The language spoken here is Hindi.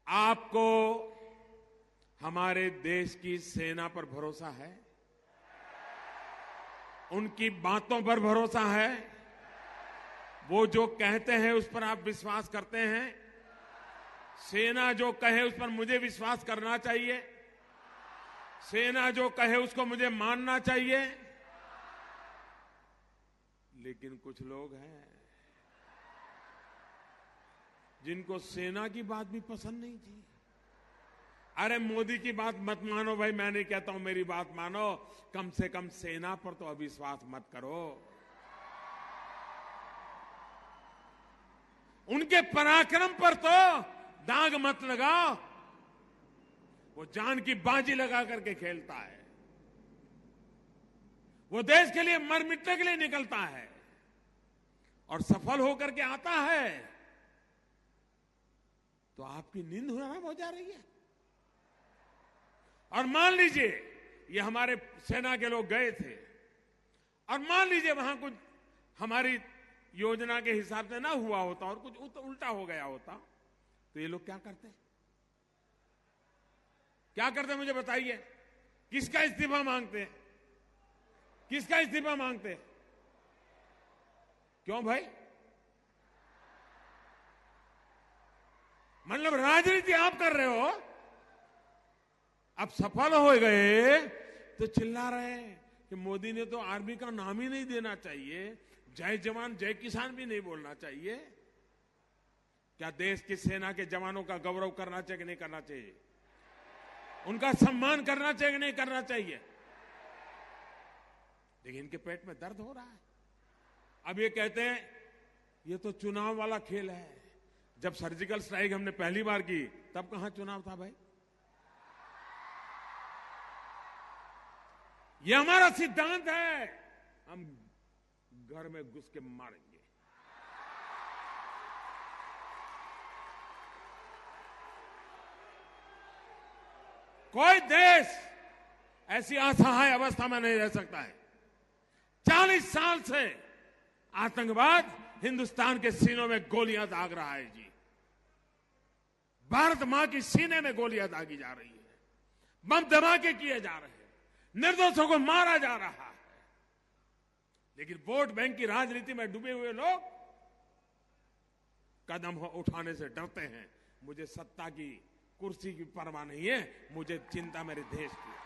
आपको हमारे देश की सेना पर भरोसा है? उनकी बातों पर भरोसा है? वो जो कहते हैं उस पर आप विश्वास करते हैं? सेना जो कहे उस पर मुझे विश्वास करना चाहिए? सेना जो कहे उसको मुझे मानना चाहिए? लेकिन कुछ लोग हैं जिनको सेना की बात भी पसंद नहीं थी। अरे मोदी की बात मत मानो भाई, मैं नहीं कहता हूं मेरी बात मानो, कम से कम सेना पर तो अविश्वास मत करो। उनके पराक्रम पर तो दाग मत लगाओ। वो जान की बाजी लगा करके खेलता है, वो देश के लिए मर मिटने के लिए निकलता है और सफल होकर के आता है तो आपकी नींद हराम हो जा रही है। और मान लीजिए ये हमारे सेना के लोग गए थे और मान लीजिए वहां कुछ हमारी योजना के हिसाब से ना हुआ होता और कुछ उल्टा हो गया होता, तो ये लोग क्या करते? क्या करते मुझे बताइए? किसका इस्तीफा मांगते? किसका इस्तीफा मांगते? क्यों भाई? मतलब राजनीति आप कर रहे हो, अब सफल हो गए तो चिल्ला रहे हैं कि मोदी ने तो आर्मी का नाम ही नहीं देना चाहिए, जय जवान जय किसान भी नहीं बोलना चाहिए। क्या देश की सेना के जवानों का गौरव करना चाहिए कि नहीं करना चाहिए? उनका सम्मान करना चाहिए कि नहीं करना चाहिए? लेकिन इनके पेट में दर्द हो रहा है। अब ये कहते हैं ये तो चुनाव वाला खेल है। जब सर्जिकल स्ट्राइक हमने पहली बार की तब कहां चुनाव था भाई? ये हमारा सिद्धांत है, हम घर में घुस के मारेंगे। कोई देश ऐसी असहाय अवस्था में नहीं रह सकता है। 40 साल से आतंकवाद हिंदुस्तान के सीनों में गोलियां दाग रहा है जी। भारत मां की सीने में गोलियां दागी जा रही है, बम धमाके किए जा रहे हैं, निर्दोषों को मारा जा रहा है। लेकिन वोट बैंक की राजनीति में डूबे हुए लोग कदम उठाने से डरते हैं। मुझे सत्ता की कुर्सी की परवाह नहीं है, मुझे चिंता मेरे देश की।